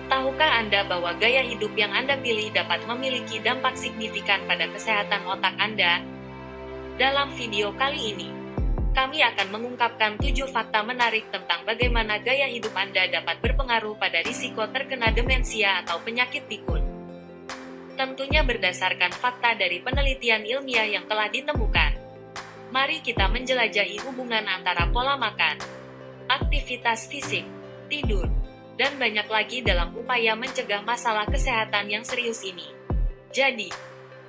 Tahukah Anda bahwa gaya hidup yang Anda pilih dapat memiliki dampak signifikan pada kesehatan otak Anda? Dalam video kali ini, kami akan mengungkapkan 7 fakta menarik tentang bagaimana gaya hidup Anda dapat berpengaruh pada risiko terkena demensia atau penyakit pikun. Tentunya berdasarkan fakta dari penelitian ilmiah yang telah ditemukan. Mari kita menjelajahi hubungan antara pola makan, aktivitas fisik, tidur, dan banyak lagi dalam upaya mencegah masalah kesehatan yang serius ini. Jadi,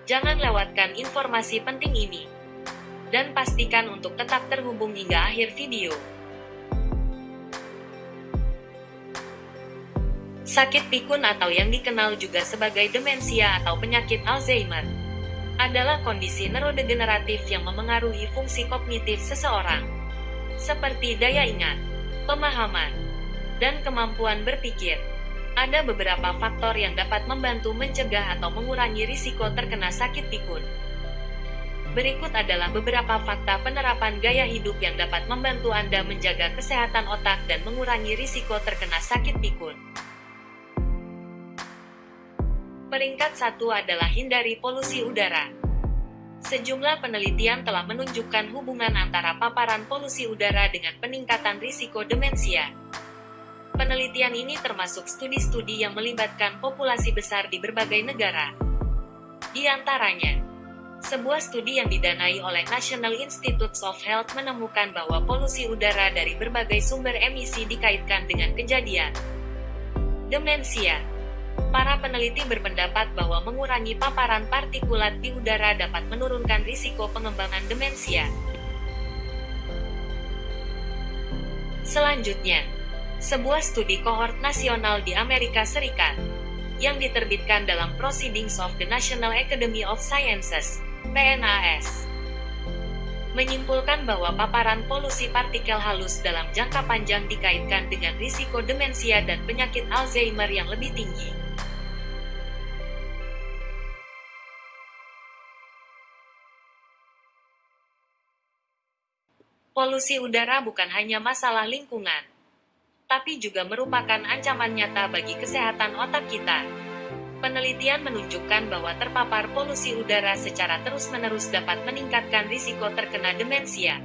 jangan lewatkan informasi penting ini. Dan pastikan untuk tetap terhubung hingga akhir video. Sakit pikun atau yang dikenal juga sebagai demensia atau penyakit Alzheimer adalah kondisi neurodegeneratif yang memengaruhi fungsi kognitif seseorang, seperti daya ingat, pemahaman, dan kemampuan berpikir. Ada beberapa faktor yang dapat membantu mencegah atau mengurangi risiko terkena sakit pikun. Berikut adalah beberapa fakta penerapan gaya hidup yang dapat membantu Anda menjaga kesehatan otak dan mengurangi risiko terkena sakit pikun. Peringkat 1 adalah hindari polusi udara. Sejumlah penelitian telah menunjukkan hubungan antara paparan polusi udara dengan peningkatan risiko demensia. Penelitian ini termasuk studi-studi yang melibatkan populasi besar di berbagai negara. Di antaranya, sebuah studi yang didanai oleh National Institutes of Health menemukan bahwa polusi udara dari berbagai sumber emisi dikaitkan dengan kejadian demensia. Para peneliti berpendapat bahwa mengurangi paparan partikulat di udara dapat menurunkan risiko pengembangan demensia. Selanjutnya, sebuah studi kohort nasional di Amerika Serikat yang diterbitkan dalam Proceedings of the National Academy of Sciences (PNAS) menyimpulkan bahwa paparan polusi partikel halus dalam jangka panjang dikaitkan dengan risiko demensia dan penyakit Alzheimer yang lebih tinggi. Polusi udara bukan hanya masalah lingkungan, tapi juga merupakan ancaman nyata bagi kesehatan otak kita. Penelitian menunjukkan bahwa terpapar polusi udara secara terus-menerus dapat meningkatkan risiko terkena demensia.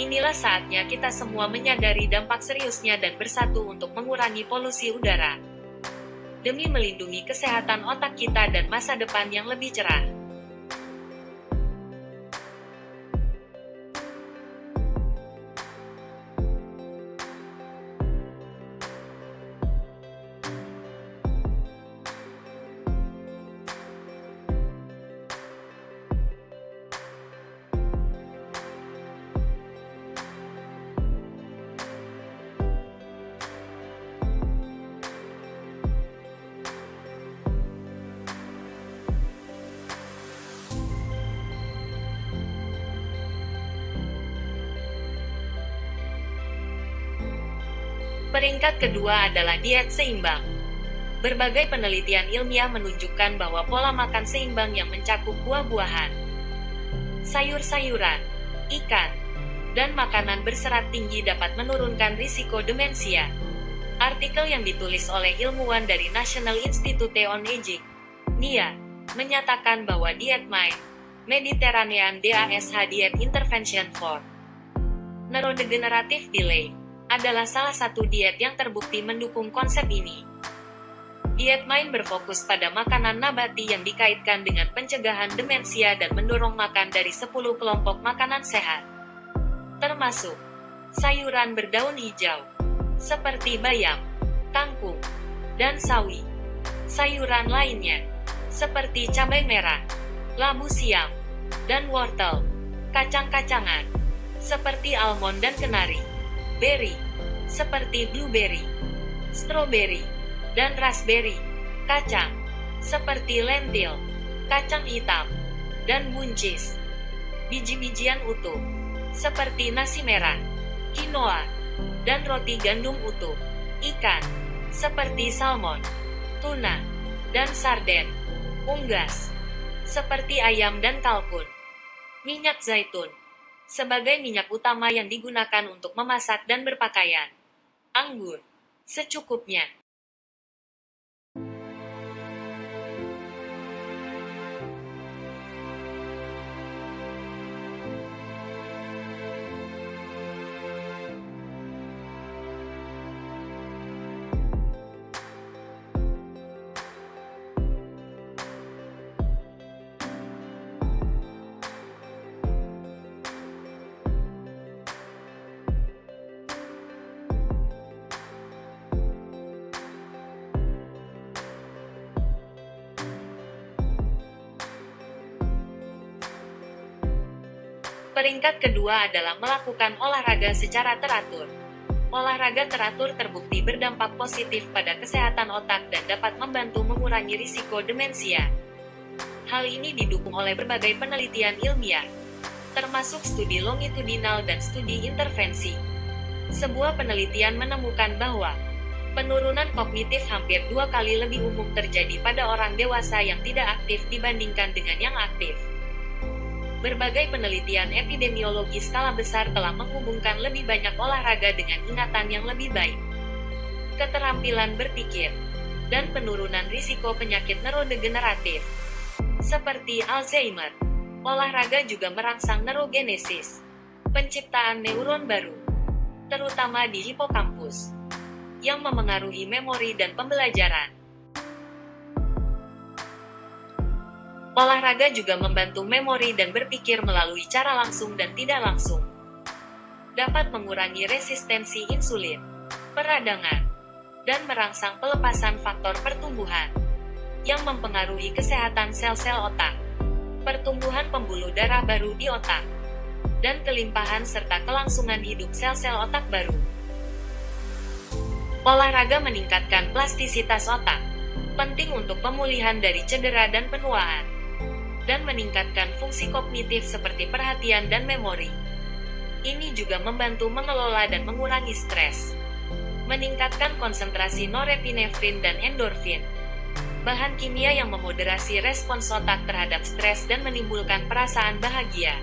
Inilah saatnya kita semua menyadari dampak seriusnya dan bersatu untuk mengurangi polusi udara, demi melindungi kesehatan otak kita dan masa depan yang lebih cerah. Peringkat kedua adalah diet seimbang. Berbagai penelitian ilmiah menunjukkan bahwa pola makan seimbang yang mencakup buah-buahan, sayur-sayuran, ikan, dan makanan berserat tinggi dapat menurunkan risiko demensia. Artikel yang ditulis oleh ilmuwan dari National Institute on Aging, NIA, menyatakan bahwa diet MIND, Mediterranean DASH Diet Intervention for Neurodegenerative Delay, adalah salah satu diet yang terbukti mendukung konsep ini. Diet MIND berfokus pada makanan nabati yang dikaitkan dengan pencegahan demensia dan mendorong makan dari 10 kelompok makanan sehat, termasuk sayuran berdaun hijau, seperti bayam, kangkung, dan sawi. Sayuran lainnya, seperti cabai merah, labu siam, dan wortel, kacang-kacangan, seperti almond dan kenari, beri, seperti blueberry, strawberry, dan raspberry, kacang, seperti lentil, kacang hitam, dan buncis, biji-bijian utuh, seperti nasi merah, quinoa, dan roti gandum utuh, ikan, seperti salmon, tuna, dan sarden, unggas, seperti ayam dan kalkun, minyak zaitun, sebagai minyak utama yang digunakan untuk memasak dan berpakaian, anggur, secukupnya. Peringkat kedua adalah melakukan olahraga secara teratur. Olahraga teratur terbukti berdampak positif pada kesehatan otak dan dapat membantu mengurangi risiko demensia. Hal ini didukung oleh berbagai penelitian ilmiah, termasuk studi longitudinal dan studi intervensi. Sebuah penelitian menemukan bahwa penurunan kognitif hampir 2 kali lebih umum terjadi pada orang dewasa yang tidak aktif dibandingkan dengan yang aktif. Berbagai penelitian epidemiologi skala besar telah menghubungkan lebih banyak olahraga dengan ingatan yang lebih baik, keterampilan berpikir, dan penurunan risiko penyakit neurodegeneratif, seperti Alzheimer. Olahraga juga merangsang neurogenesis, penciptaan neuron baru, terutama di hipokampus, yang memengaruhi memori dan pembelajaran. Olahraga juga membantu memori dan berpikir melalui cara langsung dan tidak langsung. Dapat mengurangi resistensi insulin, peradangan, dan merangsang pelepasan faktor pertumbuhan, yang mempengaruhi kesehatan sel-sel otak, pertumbuhan pembuluh darah baru di otak, dan kelimpahan serta kelangsungan hidup sel-sel otak baru. Olahraga meningkatkan plastisitas otak, penting untuk pemulihan dari cedera dan penuaan, dan meningkatkan fungsi kognitif seperti perhatian dan memori. Ini juga membantu mengelola dan mengurangi stres, meningkatkan konsentrasi norepinefrin dan endorfin, bahan kimia yang memoderasi respons otak terhadap stres dan menimbulkan perasaan bahagia.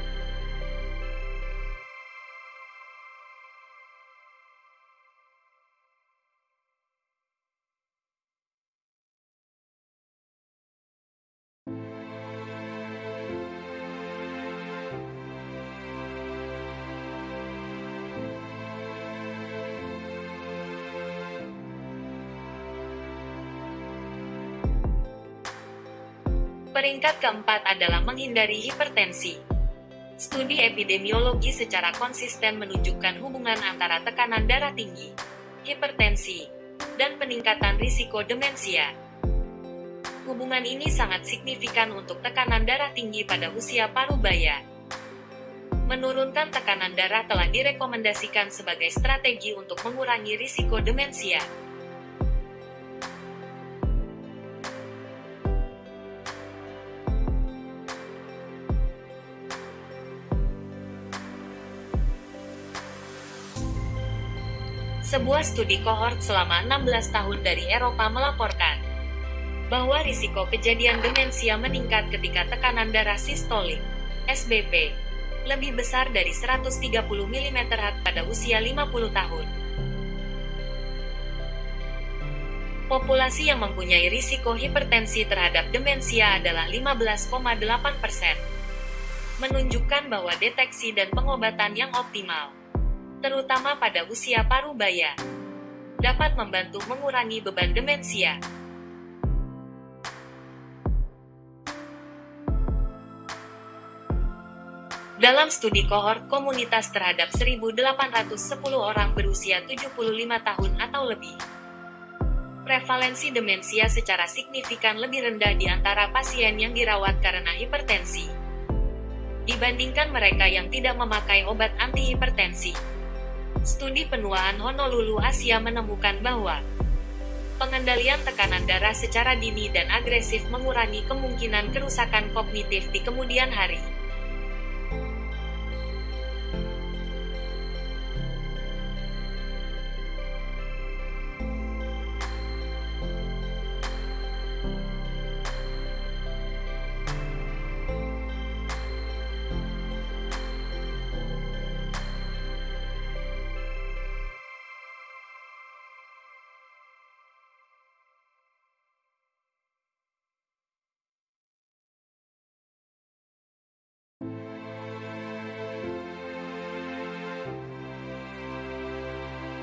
Peringkat keempat adalah menghindari hipertensi. Studi epidemiologi secara konsisten menunjukkan hubungan antara tekanan darah tinggi, hipertensi, dan peningkatan risiko demensia. Hubungan ini sangat signifikan untuk tekanan darah tinggi pada usia parubaya. Menurunkan tekanan darah telah direkomendasikan sebagai strategi untuk mengurangi risiko demensia. Sebuah studi kohort selama 16 tahun dari Eropa melaporkan bahwa risiko kejadian demensia meningkat ketika tekanan darah sistolik, SBP, lebih besar dari 130 mm² pada usia 50 tahun. Populasi yang mempunyai risiko hipertensi terhadap demensia adalah 15,8%, menunjukkan bahwa deteksi dan pengobatan yang optimal, terutama pada usia parubaya, dapat membantu mengurangi beban demensia. Dalam studi kohort komunitas terhadap 1.810 orang berusia 75 tahun atau lebih, prevalensi demensia secara signifikan lebih rendah di antara pasien yang dirawat karena hipertensi, dibandingkan mereka yang tidak memakai obat antihipertensi. Studi penuaan Honolulu, Asia menemukan bahwa pengendalian tekanan darah secara dini dan agresif mengurangi kemungkinan kerusakan kognitif di kemudian hari.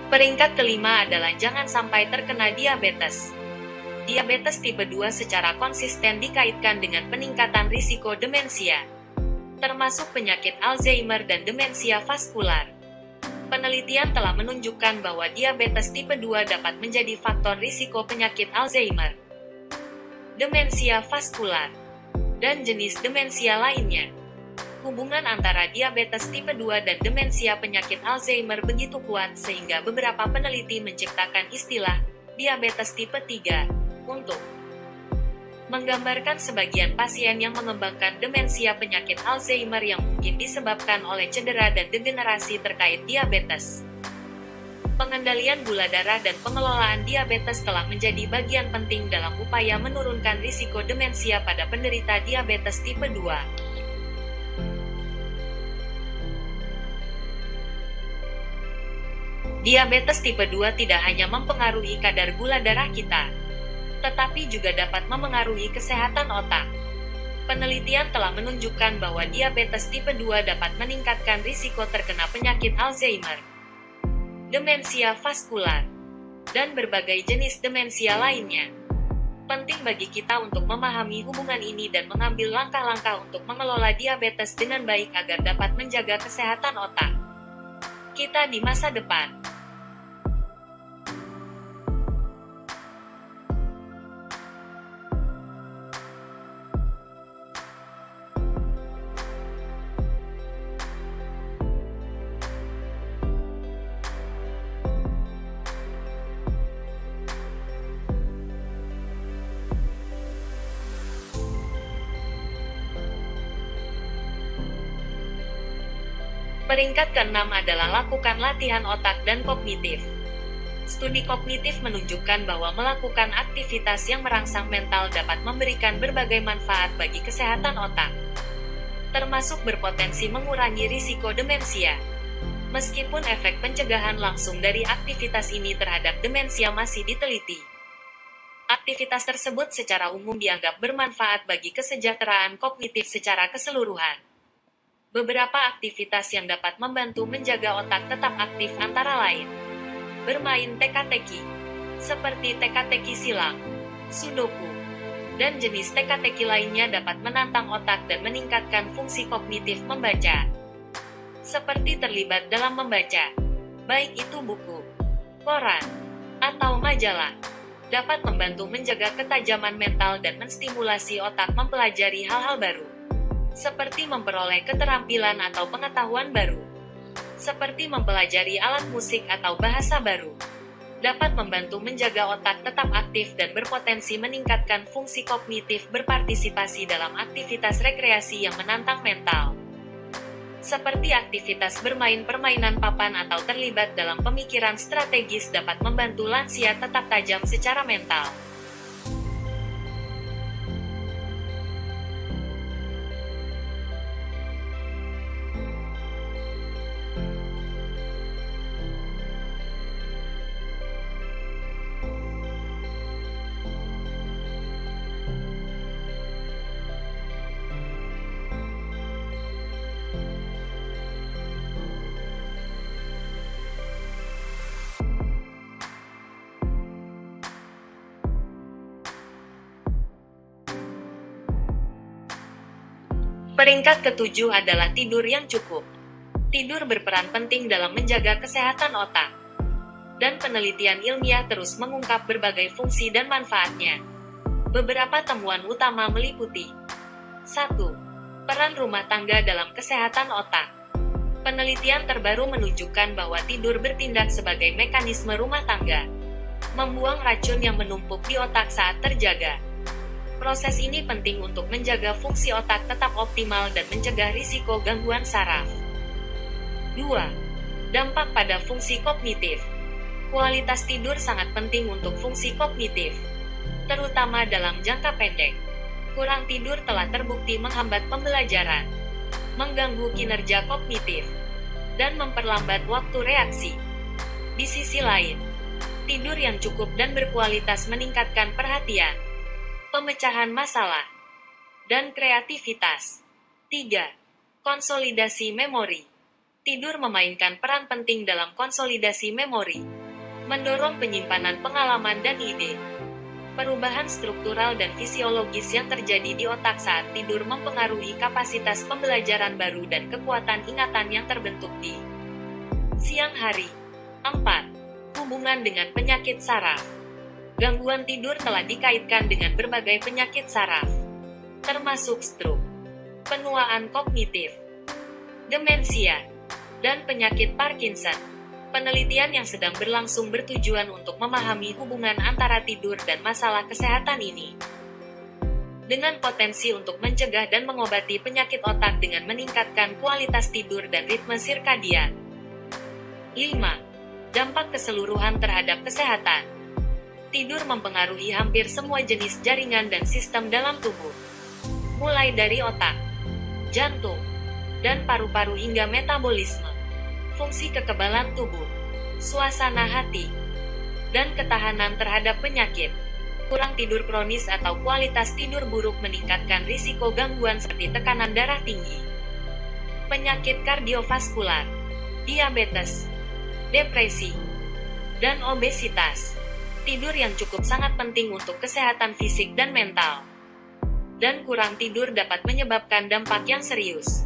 Peringkat kelima adalah jangan sampai terkena diabetes. Diabetes tipe 2 secara konsisten dikaitkan dengan peningkatan risiko demensia, termasuk penyakit Alzheimer dan demensia vaskular. Penelitian telah menunjukkan bahwa diabetes tipe 2 dapat menjadi faktor risiko penyakit Alzheimer, demensia vaskular, dan jenis demensia lainnya. Hubungan antara diabetes tipe 2 dan demensia penyakit Alzheimer begitu kuat sehingga beberapa peneliti menciptakan istilah diabetes tipe 3 untuk menggambarkan sebagian pasien yang mengembangkan demensia penyakit Alzheimer yang mungkin disebabkan oleh cedera dan degenerasi terkait diabetes. Pengendalian gula darah dan pengelolaan diabetes telah menjadi bagian penting dalam upaya menurunkan risiko demensia pada penderita diabetes tipe 2. Diabetes tipe 2 tidak hanya mempengaruhi kadar gula darah kita, tetapi juga dapat memengaruhi kesehatan otak. Penelitian telah menunjukkan bahwa diabetes tipe 2 dapat meningkatkan risiko terkena penyakit Alzheimer, demensia vaskular, dan berbagai jenis demensia lainnya. Penting bagi kita untuk memahami hubungan ini dan mengambil langkah-langkah untuk mengelola diabetes dengan baik agar dapat menjaga kesehatan otak kita di masa depan. Peringkat ke-6 adalah lakukan latihan otak dan kognitif. Studi kognitif menunjukkan bahwa melakukan aktivitas yang merangsang mental dapat memberikan berbagai manfaat bagi kesehatan otak, termasuk berpotensi mengurangi risiko demensia. Meskipun efek pencegahan langsung dari aktivitas ini terhadap demensia masih diteliti, aktivitas tersebut secara umum dianggap bermanfaat bagi kesejahteraan kognitif secara keseluruhan. Beberapa aktivitas yang dapat membantu menjaga otak tetap aktif antara lain bermain teka-teki, seperti teka-teki silang, sudoku, dan jenis teka-teki lainnya dapat menantang otak dan meningkatkan fungsi kognitif membaca, seperti terlibat dalam membaca, baik itu buku, koran, atau majalah, dapat membantu menjaga ketajaman mental dan menstimulasi otak mempelajari hal-hal baru, seperti memperoleh keterampilan atau pengetahuan baru, seperti mempelajari alat musik atau bahasa baru, dapat membantu menjaga otak tetap aktif dan berpotensi meningkatkan fungsi kognitif berpartisipasi dalam aktivitas rekreasi yang menantang mental, seperti aktivitas bermain permainan papan atau terlibat dalam pemikiran strategis dapat membantu lansia tetap tajam secara mental. Peringkat ke-7 adalah tidur yang cukup. Tidur berperan penting dalam menjaga kesehatan otak, dan penelitian ilmiah terus mengungkap berbagai fungsi dan manfaatnya. Beberapa temuan utama meliputi 1. Peran rumah tangga dalam kesehatan otak. Penelitian terbaru menunjukkan bahwa tidur bertindak sebagai mekanisme rumah tangga, membuang racun yang menumpuk di otak saat terjaga. Proses ini penting untuk menjaga fungsi otak tetap optimal dan mencegah risiko gangguan saraf. 2. Dampak pada fungsi kognitif. Kualitas tidur sangat penting untuk fungsi kognitif, terutama dalam jangka pendek. Kurang tidur telah terbukti menghambat pembelajaran, mengganggu kinerja kognitif, dan memperlambat waktu reaksi. Di sisi lain, tidur yang cukup dan berkualitas meningkatkan perhatian, pemecahan masalah, dan kreativitas. 3. Konsolidasi memori. Tidur memainkan peran penting dalam konsolidasi memori, mendorong penyimpanan pengalaman dan ide. Perubahan struktural dan fisiologis yang terjadi di otak saat tidur mempengaruhi kapasitas pembelajaran baru dan kekuatan ingatan yang terbentuk di siang hari. 4. Hubungan dengan penyakit saraf. Gangguan tidur telah dikaitkan dengan berbagai penyakit saraf, termasuk stroke, penuaan kognitif, demensia, dan penyakit Parkinson. Penelitian yang sedang berlangsung bertujuan untuk memahami hubungan antara tidur dan masalah kesehatan ini, dengan potensi untuk mencegah dan mengobati penyakit otak dengan meningkatkan kualitas tidur dan ritme sirkadian. 5. Dampak keseluruhan terhadap kesehatan. Tidur mempengaruhi hampir semua jenis jaringan dan sistem dalam tubuh, mulai dari otak, jantung, dan paru-paru hingga metabolisme, fungsi kekebalan tubuh, suasana hati, dan ketahanan terhadap penyakit. Kurang tidur kronis atau kualitas tidur buruk meningkatkan risiko gangguan seperti tekanan darah tinggi, penyakit kardiovaskular, diabetes, depresi, dan obesitas. Tidur yang cukup sangat penting untuk kesehatan fisik dan mental. Dan kurang tidur dapat menyebabkan dampak yang serius.